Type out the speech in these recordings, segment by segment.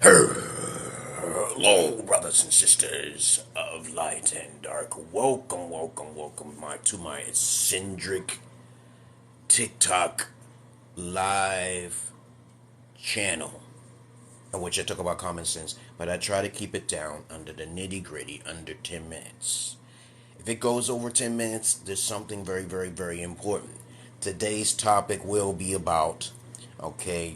Hello, brothers and sisters of light and dark. Welcome to my eccentric TikTok live channel, in which I talk about common sense, but I try to keep it down under the nitty gritty, under 10 minutes. If it goes over 10 minutes, there's something very, very, very important. Today's topic will be about,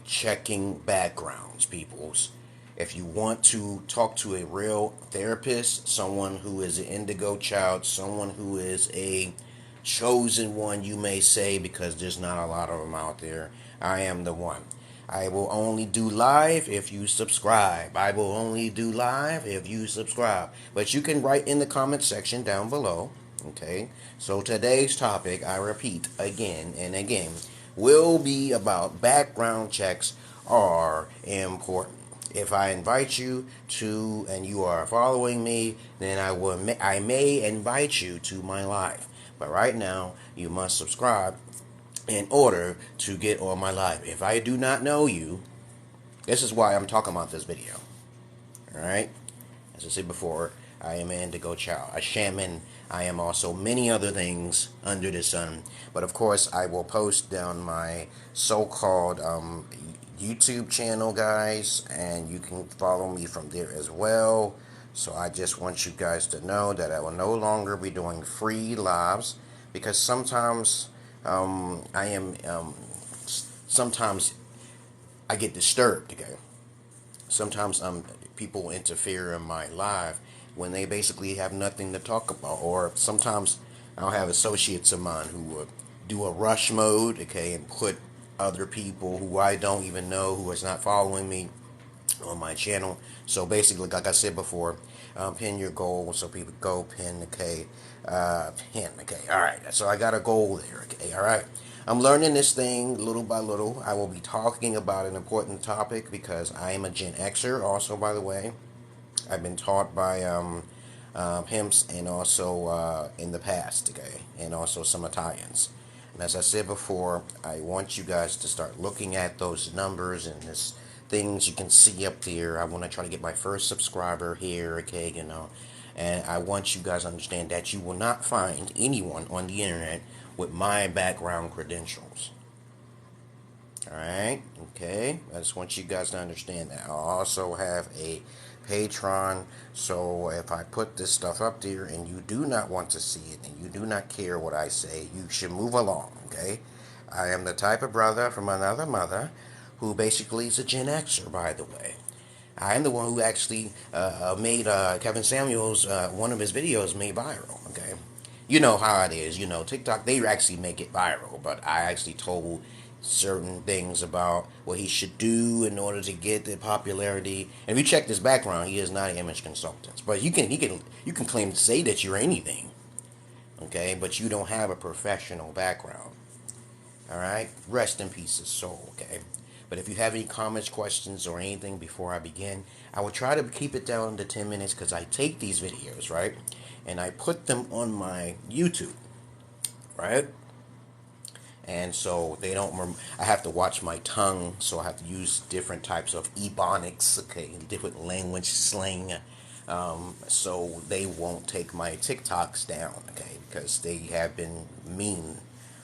checking backgrounds, peoples. If you want to talk to a real therapist, someone who is an indigo child, someone who is a chosen one, you may say, because there's not a lot of them out there, I am the one. I will only do live if you subscribe. I will only do live if you subscribe. But you can write in the comment section down below. Okay? So today's topic, I repeat again and again, will be about background checks are important. If I invite you to, and you are following me, then I may invite you to my live. But right now, you must subscribe in order to get on my live. If I do not know you, this is why I'm talking about this video. Alright? As I said before, I am an indigo child, a shaman. I am also many other things under the sun. But of course, I will post down my so-called YouTube channel, guys, and you can follow me from there as well. So I just want you guys to know that I will no longer be doing free lives, because sometimes sometimes I get disturbed. Okay, sometimes people interfere in my live when they basically have nothing to talk about, or sometimes I'll have associates of mine who would do a rush mode, okay, and put other people who I don't even know, who is not following me, on my channel. So basically, like I said before, pin your goal so people go pin, okay, pin, okay, alright, so I got a goal there, okay, alright. I'm learning this thing little by little. I will be talking about an important topic because I am a Gen Xer also, by the way. I've been taught by Pimps, and also in the past, okay, and also some Italians. And as I said before, I want you guys to start looking at those numbers and this things you can see up there. I want to try to get my first subscriber here, okay, and I want you guys to understand that you will not find anyone on the internet with my background credentials. Alright, okay, I just want you guys to understand that. I also have a Patreon, so if I put this stuff up there and you do not want to see it and you do not care what I say, you should move along, okay? I am the type of brother from another mother who basically is a Gen Xer, by the way. I am the one who actually made Kevin Samuels, one of his videos made viral, okay? You know how it is, TikTok, they actually make it viral, but I actually told certain things about what he should do in order to get the popularity. And if you check this background, he is not an image consultant. But you can claim to say that you're anything, okay? But you don't have a professional background. All right, rest in peace, his soul. Okay, but if you have any comments, questions, or anything before I begin, I will try to keep it down to 10 minutes because I take these videos, right, and I put them on my YouTube, right. And so they don't. I have to watch my tongue, so I have to use different types of ebonics, okay, different language slang, so they won't take my TikToks down, okay, because they have been mean,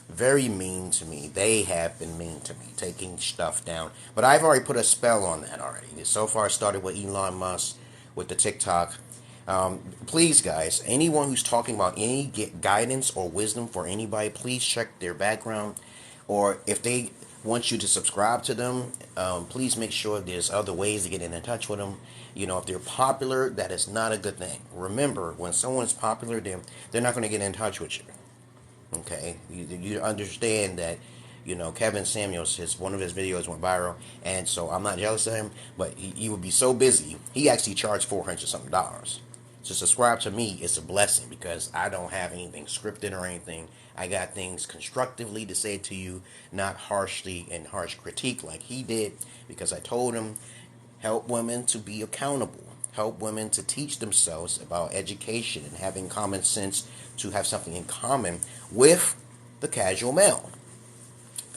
very mean to me. They have been mean to me, taking stuff down. But I've already put a spell on that already. So far, I started with Elon Musk with the TikTok. Please, guys, anyone who's talking about any guidance or wisdom for anybody, please check their background. Or if they want you to subscribe to them, please make sure there's other ways to get in touch with them. If they're popular, that is not a good thing. Remember, when someone's popular, they're not going to get in touch with you. Okay? You understand that, Kevin Samuels, one of his videos went viral, and so I'm not jealous of him, but he would be so busy. He actually charged $400 something. To subscribe to me is a blessing because I don't have anything scripted or anything. I got things constructively to say to you, not harshly and harsh critique like he did, because I told him, help women to be accountable. Help women to teach themselves about education and having common sense, to have something in common with the casual male.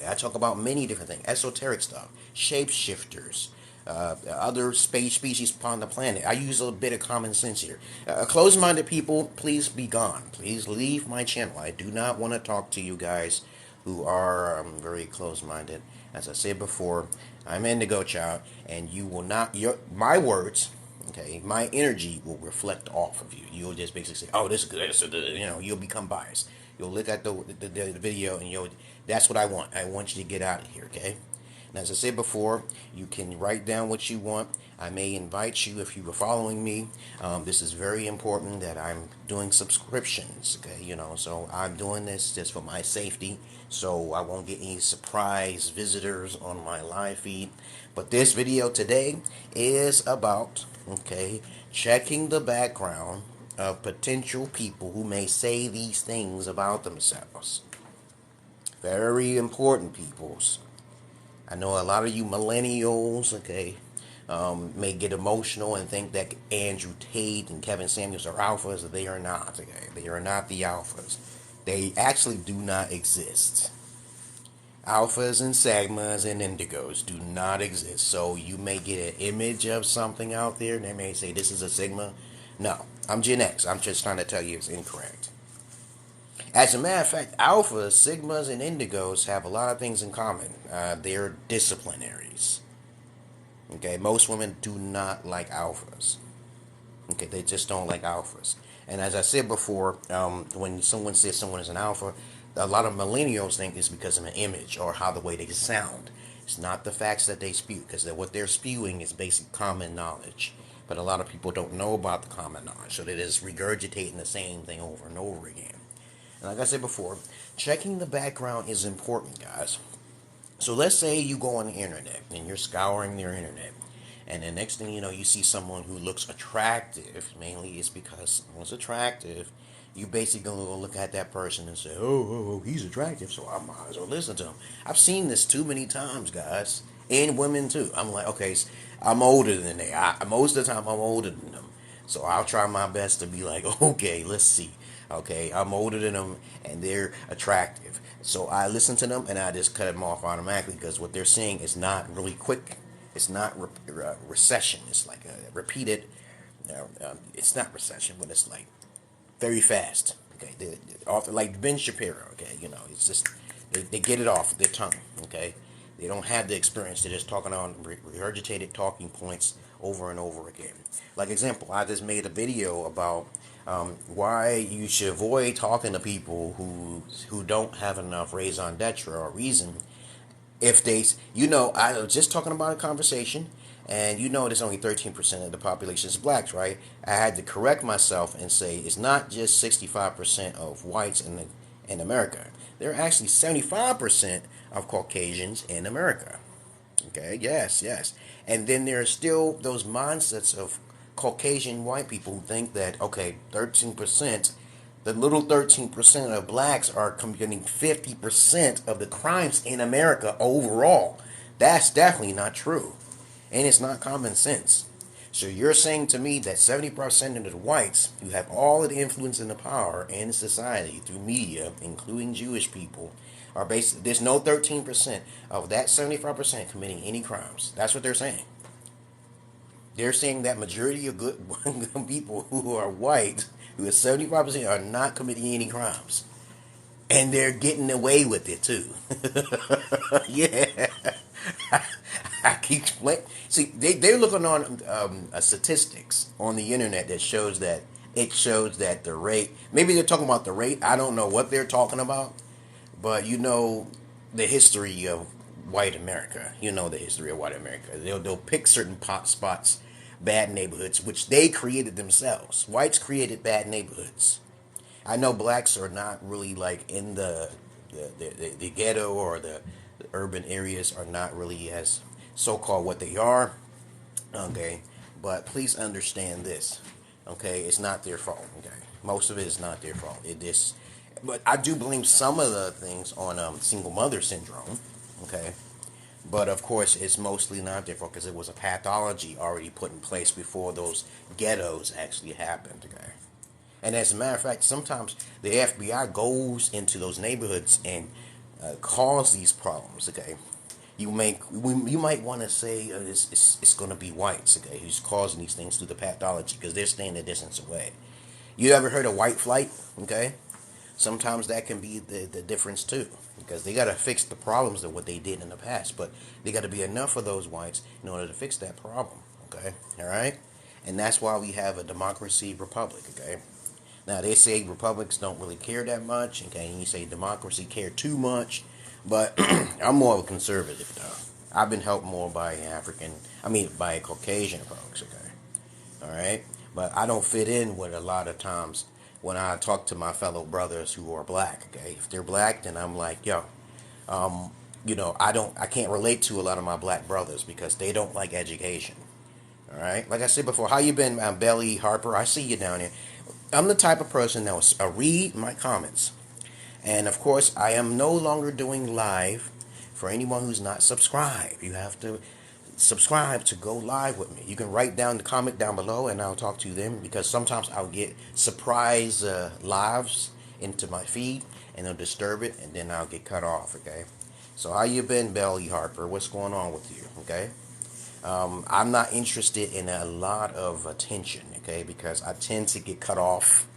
I talk about many different things. Esoteric stuff. Shapeshifters. other space species upon the planet. I use a bit of common sense here. Closed-minded people, please be gone. Please leave my channel. I do not want to talk to you guys who are very closed-minded. As I said before, I'm Indigo Child, and you will not, my words, okay, my energy will reflect off of you. You'll just basically say, oh, this is good, you'll become biased. You'll look at the video, and that's what I want. I want you to get out of here, okay? And as I said before, you can write down what you want. I may invite you if you were following me. This is very important that I'm doing subscriptions, okay? So I'm doing this just for my safety, so I won't get any surprise visitors on my live feed. But this video today is about, okay, checking the background of potential people who may say these things about themselves. Very important, peoples. I know a lot of you millennials, okay, may get emotional and think that Andrew Tate and Kevin Samuels are alphas. They are not, okay? They are not the alphas. They actually do not exist. Alphas and Sigmas and Indigos do not exist. So you may get an image of something out there, and they may say this is a Sigma. No, I'm Gen X. I'm just trying to tell you it's incorrect. As a matter of fact, alphas, sigmas, and indigos have a lot of things in common. They're disciplinaries. Okay, most women do not like alphas. Okay, they just don't like alphas. And as I said before, when someone says someone is an alpha, a lot of millennials think it's because of an image or how the way they sound. It's not the facts that they spew, because what they're spewing is basic common knowledge. But a lot of people don't know about the common knowledge, so they're just regurgitating the same thing over and over again. And like I said before, checking the background is important, guys. So let's say you go on the internet and you're scouring your internet, and the next thing you know, you see someone who looks attractive. Mainly it's because someone's attractive. You basically gonna look at that person and say, oh, he's attractive, so I might as well listen to him. I've seen this too many times, guys, and women too. I'm like, okay, I'm older than they. Most of the time, I'm older than them, so I'll try my best to be like, okay, let's see. Okay, I'm older than them, and they're attractive. So I listen to them, and I just cut them off automatically, because what they're saying is not really quick. It's not recession. It's like a repeated. It's not recession, but it's like very fast. Okay, often like Ben Shapiro. Okay, it's just they get it off their tongue. Okay, they don't have the experience. They're just talking on regurgitated talking points over and over again. Like example, I just made a video about why you should avoid talking to people who don't have enough raison d'etre or reason. If they, I was just talking about a conversation, and there's only 13% of the population is blacks, right? I had to correct myself and say it's not just 65% of whites in America. There are actually 75% of Caucasians in America. Okay, yes. And then there are still those mindsets of Caucasian white people who think that, okay, 13%, the little 13% of blacks are committing 50% of the crimes in America overall. That's definitely not true. And it's not common sense. So you're saying to me that 70% of the whites who have all of the influence and the power in society through media, including Jewish people, are basically, there's no 13% of that 75% committing any crimes. That's what they're saying. They're saying that majority of good people who are white, who are 75%, are not committing any crimes. And they're getting away with it too. Yeah. I keep explaining. See, they're looking on statistics on the internet that shows that the rate, maybe they're talking about the rate. I don't know what they're talking about. But the history of white America. The history of white America. They'll pick certain spots, bad neighborhoods, which they created themselves. Whites created bad neighborhoods. I know blacks are not really like in the ghetto, or the urban areas are not really as so-called what they are. Okay, but please understand this. Okay, it's not their fault. Okay, most of it is not their fault. But I do blame some of the things on single mother syndrome. Okay, but of course it's mostly not their fault, because it was a pathology already put in place before those ghettos actually happened. Okay. And as a matter of fact, sometimes the FBI goes into those neighborhoods and cause these problems. Okay, you might want to say it's going to be whites, okay, who's causing these things through the pathology because they're staying a distance away. You ever heard of white flight? Okay, sometimes that can be the difference too, because they got to fix the problems of what they did in the past, but they got to be enough of those whites in order to fix that problem. Okay, all right, and that's why we have a democracy republic. Okay, now they say republics don't really care that much. Okay, and you say democracy care too much, but I'm more of a conservative though. I've been helped more by by Caucasian folks. Okay, all right, but I don't fit in with a lot of times when I talk to my fellow brothers who are black. Okay, if they're black, then I'm like, yo, I can't relate to a lot of my black brothers because they don't like education. All right, like I said before, how you been, Belly Harper? I see you down here. I'm the type of person that will read my comments, and of course, I am no longer doing live. For anyone who's not subscribed, you have to subscribe to go live with me. You can write down the comment down below and I'll talk to them, because sometimes I'll get surprise lives into my feed and they'll disturb it and then I'll get cut off. Okay, so how you been, Belly Harper? What's going on with you? Okay, I'm not interested in a lot of attention, okay, because I tend to get cut off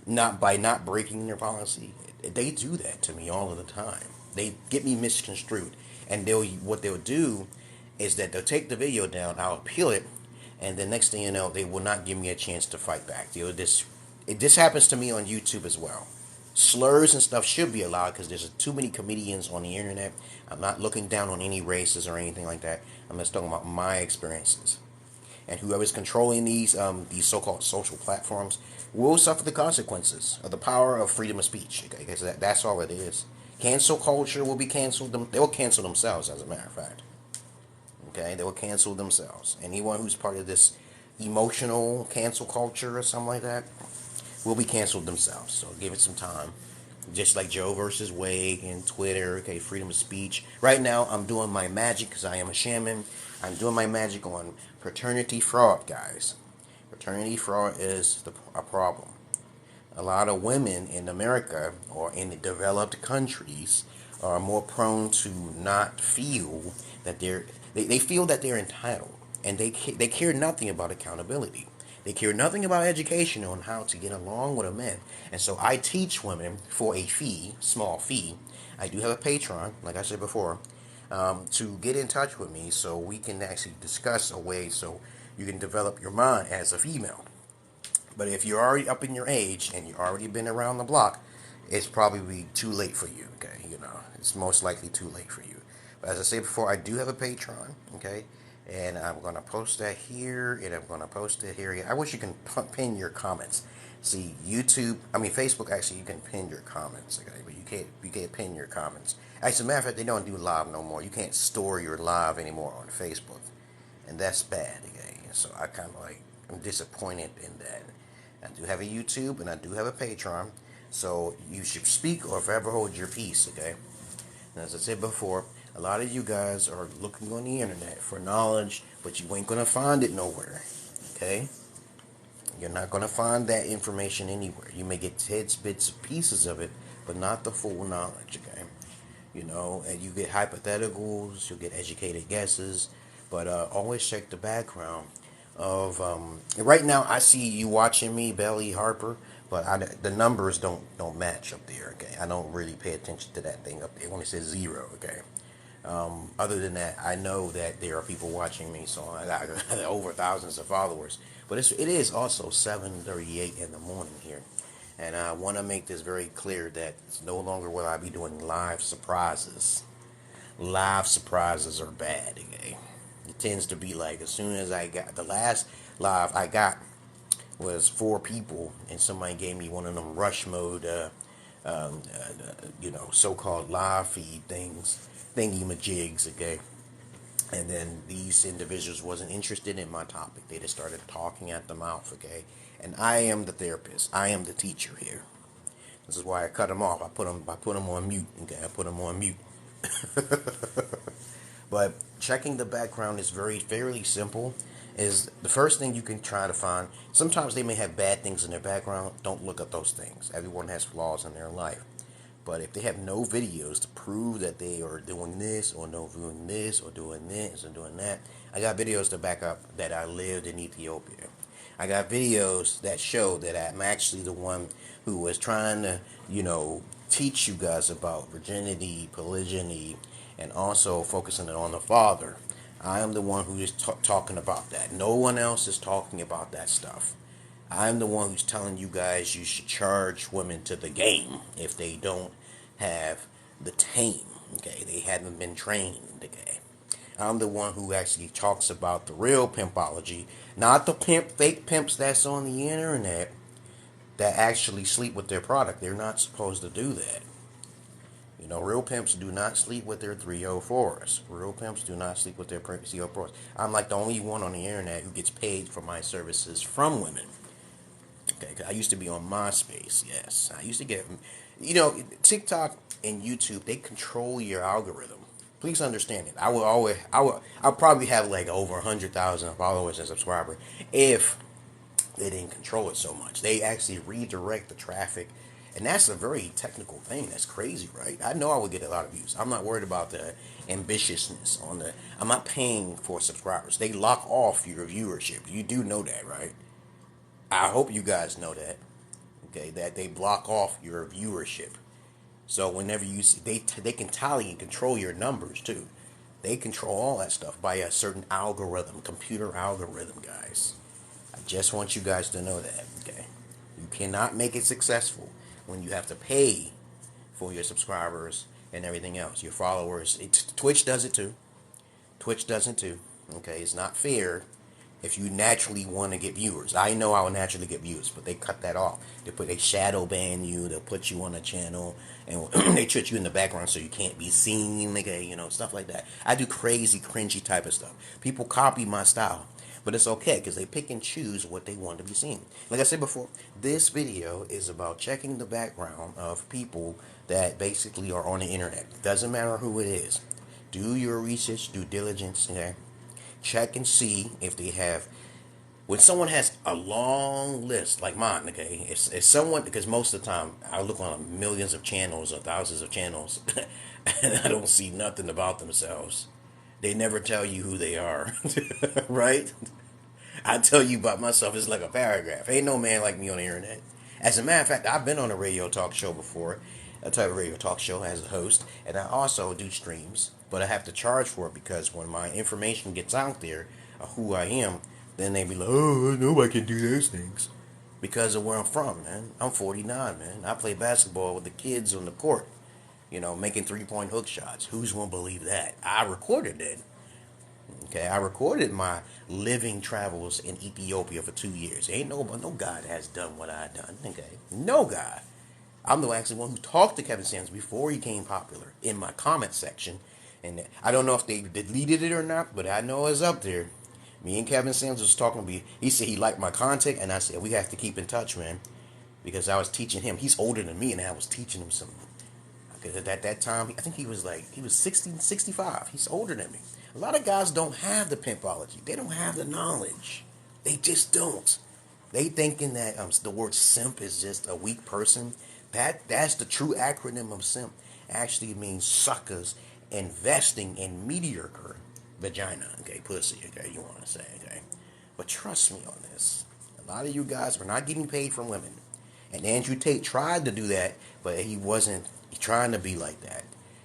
not by not breaking their policy. They do that to me all of the time. They get me misconstrued, and what they'll do is that they'll take the video down, I'll appeal it, and the next thing you know, they will not give me a chance to fight back. This happens to me on YouTube as well. Slurs and stuff should be allowed because there's too many comedians on the internet. I'm not looking down on any races or anything like that. I'm just talking about my experiences. And whoever's controlling these so-called social platforms will suffer the consequences of the power of freedom of speech. Okay, because that's all it is. Cancel culture will be canceled. They will cancel themselves, as a matter of fact. Okay, they will cancel themselves. Anyone who's part of this emotional cancel culture or something like that will be canceled themselves. So give it some time. Just like Joe versus Wade and Twitter, okay, freedom of speech. Right now, I'm doing my magic because I am a shaman. I'm doing my magic on paternity fraud, guys. Paternity fraud is a problem. A lot of women in America or in the developed countries are more prone to not feel that they feel that they're entitled, and they care nothing about accountability. They care nothing about education on how to get along with a man. And so I teach women for a fee, small fee. I do have a Patreon, like I said before, to get in touch with me so we can actually discuss a way so you can develop your mind as a female. But if you're already up in your age and you've already been around the block, it's probably too late for you, okay? It's most likely too late for you. But as I said before, I do have a Patreon, okay? And I'm going to post that here, and I'm going to post it here. I wish you can pin your comments. See, Facebook, actually, you can pin your comments, okay? But you can't pin your comments. As a matter of fact, they don't do live no more. You can't store your live anymore on Facebook. And that's bad, okay? So I'm disappointed in that. I do have a YouTube, and I do have a Patreon. So you should speak or forever hold your peace, okay? And as I said before, a lot of you guys are looking on the internet for knowledge, but you ain't going to find it nowhere, okay? You're not going to find that information anywhere. You may get bits, pieces of it, but not the full knowledge, okay? And you get hypotheticals, you'll get educated guesses, but always check the background of, right now I see you watching me, Belly Harper, but the numbers don't match up there, okay? I don't really pay attention to that thing up there. It only says 0, okay? Other than that, I know that there are people watching me, so I got over thousands of followers. But it is also 7:38 in the morning here. And I want to make this very clear that no longer will I be doing live surprises. Live surprises are bad, okay? It tends to be like as soon as I got the last live I got was 4 people, and somebody gave me one of them rush mode, so-called live feed thingy-majigs, okay? And then these individuals wasn't interested in my topic. They just started talking at the mouth, okay? And I am the therapist. I am the teacher here. This is why I cut them off. I put them on mute, okay? I put them on mute. But checking the background is fairly simple. Is the first thing you can try to find. Sometimes they may have bad things in their background. Don't look at those things. Everyone has flaws in their life. But if they have no videos to prove that they are doing this or no doing this or doing this or doing that, I got videos to back up that I lived in Ethiopia. I got videos that show that I'm actually the one who was trying to, teach you guys about virginity, polygyny, and also focusing it on the father. I am the one who is talking about that. No one else is talking about that stuff. I'm the one who's telling you guys you should charge women to the game if they don't have the tame. Okay, they haven't been trained. Okay, I'm the one who actually talks about the real pimpology, not the fake pimps that's on the internet that actually sleep with their product. They're not supposed to do that. Real pimps do not sleep with their 304s. Real pimps do not sleep with their CO4s. I'm like the only one on the internet who gets paid for my services from women. Okay, 'cause I used to be on MySpace. Yes, I used to get. TikTok and YouTube, they control your algorithm. Please understand it. I'll probably have like over 100,000 followers and subscribers if they didn't control it so much. They actually redirect the traffic, and that's a very technical thing. That's crazy, right? I know I would get a lot of views. I'm not worried about the ambitiousness on the. I'm not paying for subscribers. They lock off your viewership. You do know that, right? I hope you guys know that. Okay, that they block off your viewership. So whenever you see, they can tally and control your numbers too. They control all that stuff by a certain algorithm, computer algorithm, guys. I just want you guys to know that. Okay, you cannot make it successful when you have to pay for your subscribers and everything else, your followers. Twitch does it too. Twitch does it too. Okay, it's not fair. If you naturally want to get viewers, I know I will naturally get views, but they cut that off. They shadow ban you. They'll put you on a channel, and they put you in the background so you can't be seen, stuff like that. I do crazy, cringy type of stuff. People copy my style, but it's okay because they pick and choose what they want to be seen. Like I said before, this video is about checking the background of people that basically are on the internet. Doesn't matter who it is. Do your research, due diligence, okay? Check and see if they have. When someone has a long list like mine, okay, if someone, because most of the time I look on millions of channels or thousands of channels, and I don't see nothing about themselves. They never tell you who they are, right? I tell you about myself. It's like a paragraph. Ain't no man like me on the internet. As a matter of fact, I've been on a radio talk show before, a type of radio talk show as a host, and I also do streams, but I have to charge for it because when my information gets out there of who I am, then they be like, oh, nobody can do those things. Because of where I'm from, man. I'm 49, man. I play basketball with the kids on the court, making three-point hook shots. Who's going to believe that? I recorded it. Okay, I recorded my living travels in Ethiopia for 2 years. Ain't no God has done what I done. Okay, no God. I'm the actually one who talked to Kevin Samuels before he became popular in my comment section, and I don't know if they deleted it or not, but I know it's up there. Me and Kevin Samuels was talking to me. He said he liked my content, and I said we have to keep in touch, man, because I was teaching him. He's older than me, and I was teaching him something. Because at that time, I think he was 60, 65. He's older than me. A lot of guys don't have the pimpology. They don't have the knowledge. They just don't. They thinking that the word simp is just a weak person. That's the true acronym of simp. Actually means suckers investing in mediocre vagina. Okay, pussy. Okay, you want to say. Okay, but trust me on this. A lot of you guys are not getting paid from women. And Andrew Tate tried to do that, but he wasn't trying to be like that.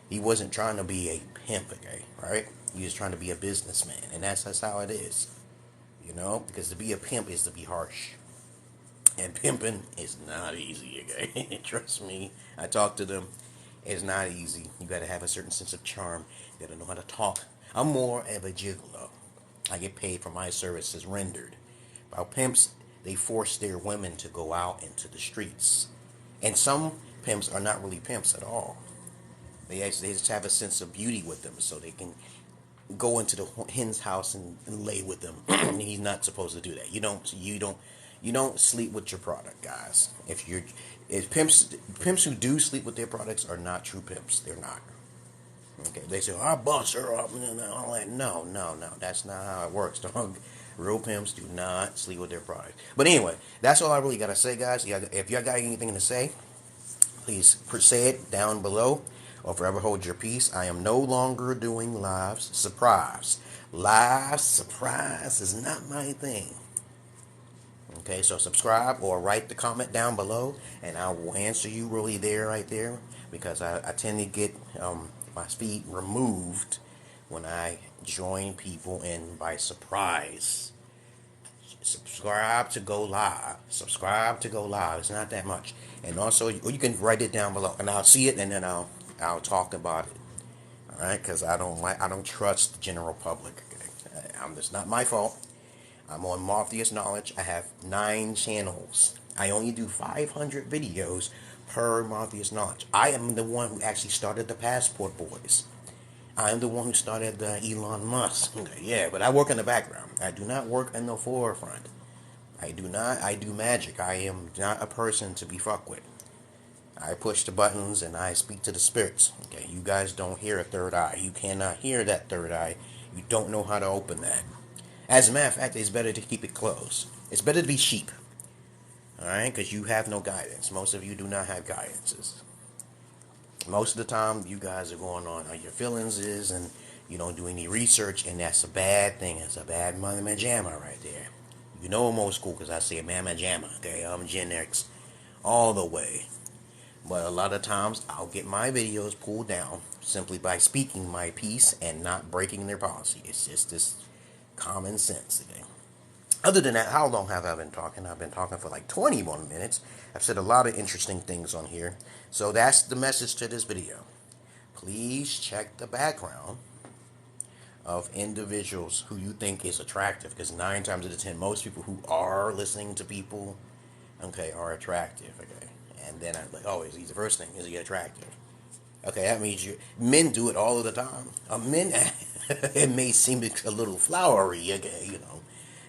He wasn't trying to be a pimp, okay, right? He was trying to be a businessman, and that's how it is, because to be a pimp is to be harsh. And pimping is not easy, okay? Trust me, I talked to them. It's not easy. You got to have a certain sense of charm. You got to know how to talk. I'm more of a gigolo. I get paid for my services rendered. While pimps, they force their women to go out into the streets. And some pimps are not really pimps at all. They just have a sense of beauty with them, so they can go into the hen's house and lay with them. And he's not supposed to do that. You don't sleep with your product, guys. If pimps who do sleep with their products are not true pimps. They're not. Okay, they say, I bust her up. No, that's not how it works, dog. Real pimps do not sleep with their product. But anyway, that's all I really got to say, guys. If y'all got anything to say, please say it down below or forever hold your peace. I am no longer doing lives. Surprise. Live surprise is not my thing. Okay, so subscribe or write the comment down below, and I will answer you really right there, because I tend to get my feed removed when I join people in by surprise. Subscribe to go live. Subscribe to go live. It's not that much, and also you can write it down below, and I'll see it, and then I'll talk about it. All right, because I don't trust the general public. Okay? It's not my fault. I'm on Morpheus Knowledge. I have 9 channels. I only do 500 videos per Morpheus Knowledge. I am the one who actually started the Passport Boys. I am the one who started the Elon Musk. Yeah, but I work in the background. I do not work in the forefront. I do magic. I am not a person to be fucked with. I push the buttons and I speak to the spirits. Okay, you guys don't hear a third eye. You cannot hear that third eye. You don't know how to open that. As a matter of fact, it's better to keep it closed. It's better to be sheep. Alright? Because you have no guidance. Most of you do not have guidances. Most of the time, you guys are going on your feelings and you don't do any research, and that's a bad thing. It's a bad mama jamma right there. You know I'm old school because I say mama jamma. Okay, I'm Gen X all the way. But a lot of times, I'll get my videos pulled down simply by speaking my piece and not breaking their policy. It's just this common sense again. Other than that, how long have I been talking? I've been talking for like 21 minutes. I've said a lot of interesting things on here. So that's the message to this video. Please check the background of individuals who you think is attractive, because 9 times out of 10, most people who are listening to people, okay, are attractive, okay. And then I'm like, oh, is he the first thing? Is he attractive? Okay, that means men do it all of the time. Men, it may seem a little flowery, okay,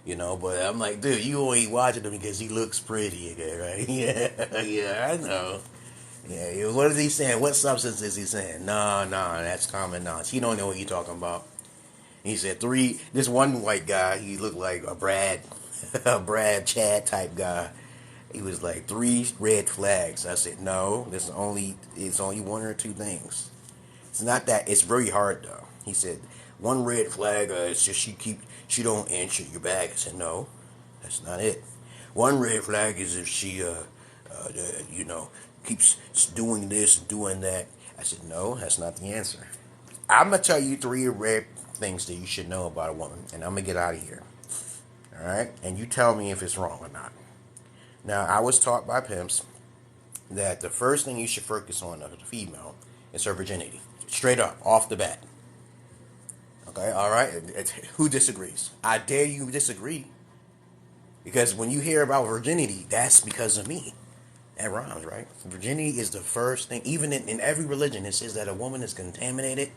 but I'm like, dude, you only watching him because he looks pretty, okay, right? Yeah, I know. Yeah, what is he saying? What substance is he saying? No, that's common knowledge. He don't know what you're talking about. He said this one white guy, he looked like a Brad Chad type guy. He was like 3 red flags. I said, no, it's only 1 or 2 things. It's not that. It's very hard though. He said, 1 red flag, it's just she don't answer you back. I said, no, that's not it. 1 red flag is if she, keeps doing this and doing that. I said, no, that's not the answer. I'm going to tell you 3 red things that you should know about a woman, and I'm going to get out of here. All right? And you tell me if it's wrong or not. Now, I was taught by Pimps that the first thing you should focus on of a female is her virginity. Straight up, off the bat. Okay, all right? Who disagrees? I dare you disagree. Because when you hear about virginity, that's because of me. That rhymes, right? Virginity is the first thing. Even in every religion, it says that a woman is contaminated.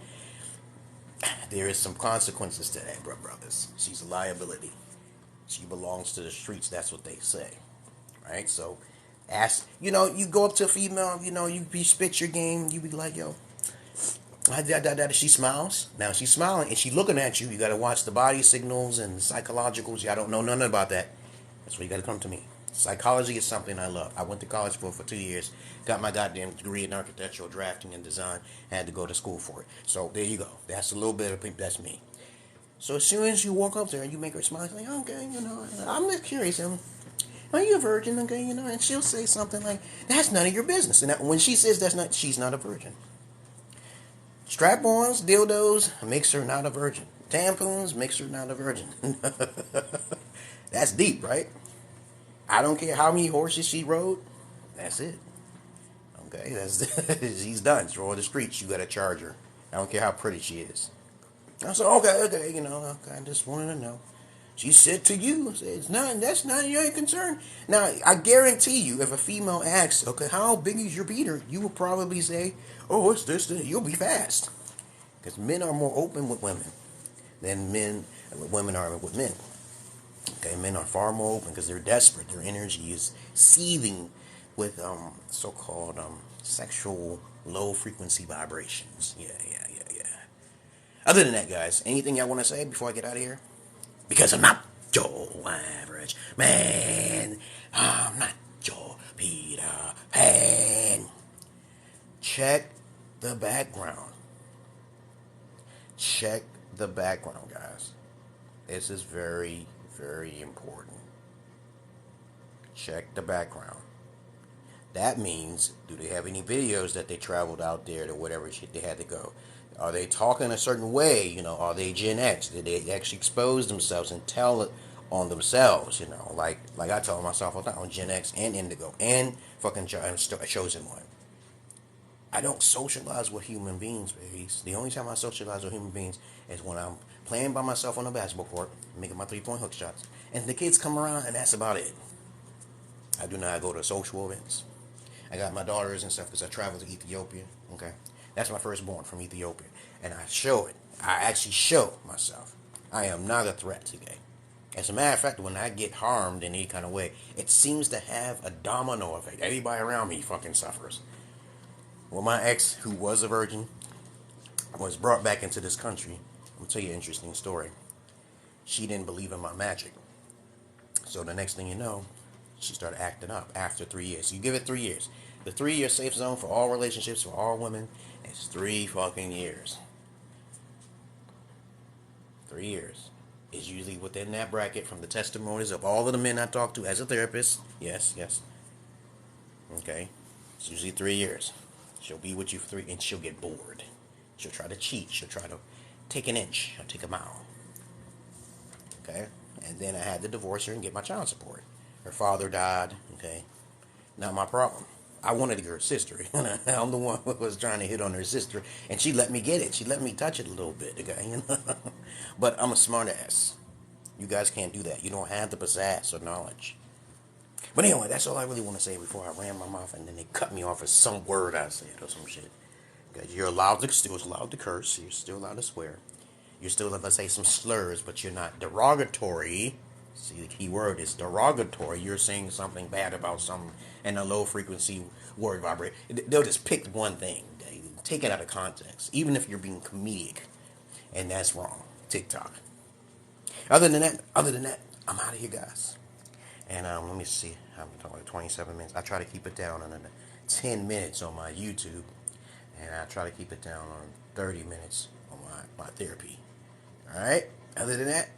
There is some consequences to that, brothers. She's a liability. She belongs to the streets. That's what they say. Right? So, you go up to a female, you spit your game, you be like, yo, she smiles. Now, she's smiling and she's looking at you. You got to watch the body signals and psychologicals. I don't know nothing about that. That's why you got to come to me. Psychology is something I love. I went to college for 2 years, got my goddamn degree in architectural drafting and design, had to go to school for it. So, there you go. That's a little bit of that's me. So, as soon as you walk up there and you make her smile, like, okay, I'm just curious, are you a virgin? Okay, and she'll say something like, that's none of your business. And when she says she's not a virgin. Strap-ons, dildos, makes her not a virgin. Tampons, makes her not a virgin. That's deep, right? I don't care how many horses she rode. That's it. Okay, she's done. Throw her the streets. You got to charge her. I don't care how pretty she is. I said, okay, I just wanted to know. She said to you, that's not your concern. Now, I guarantee you, if a female asks, okay, how big is your beater? You will probably say, oh, it's this. You'll be fast. Because men are more open with women than women are with men. Okay, men are far more open because they're desperate. Their energy is seething with so-called sexual low-frequency vibrations. Yeah. Other than that, guys, anything y'all want to say before I get out of here? Because I'm not your average man. I'm not your Peter Pan. Check the background. Check the background, guys. This is very, very important. Check the background. That means, do they have any videos that they traveled out there to whatever shit they had to go? Are they talking a certain way? You know, are they Gen X? Did they actually expose themselves and tell it on themselves? You know, like I tell myself all the time, I'm Gen X and Indigo and fucking Chosen One. I don't socialize with human beings, babies. The only time I socialize with human beings is when I'm playing by myself on a basketball court, making my 3-point hook shots, and the kids come around, and that's about it. I do not go to social events. I got my daughters and stuff because I travel to Ethiopia. Okay, that's my firstborn from Ethiopia, and I show it. I actually show myself. I am not a threat today. As a matter of fact, when I get harmed in any kind of way, it seems to have a domino effect. Everybody around me fucking suffers. Well, my ex, who was a virgin, was brought back into this country. I'll tell you an interesting story. She didn't believe in my magic. So the next thing you know, she started acting up after 3 years. You give it 3 years. The 3-year safe zone for all relationships, for all women, is 3 fucking years. 3 years is usually within that bracket from the testimonies of all of the men I talk to as a therapist. Yes. Okay. It's usually 3 years. She'll be with you for 3, and she'll get bored. She'll try to cheat. She'll try to take an inch or take a mile. Okay? And then I had to divorce her and get my child support. Her father died. Okay? Not my problem. I wanted to get her sister. I'm the one who was trying to hit on her sister, and she let me get it. She let me touch it a little bit. Okay? But I'm a smart ass. You guys can't do that. You don't have the pizzazz or knowledge. But anyway, that's all I really want to say before I ran my mouth and then they cut me off for some word I said or some shit. Because you're still allowed to curse. You're still allowed to swear. You're still allowed to say some slurs, but you're not derogatory. See, the key word is derogatory. You're saying something bad about something and a low frequency word vibrate. They'll just pick one thing. They take it out of context. Even if you're being comedic. And that's wrong. TikTok. Other than that, I'm out of here, guys. And let me see. I'm talking like 27 minutes. I try to keep it down under 10 minutes on my YouTube. And I try to keep it down on 30 minutes on my therapy. Alright? Other than that,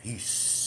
peace.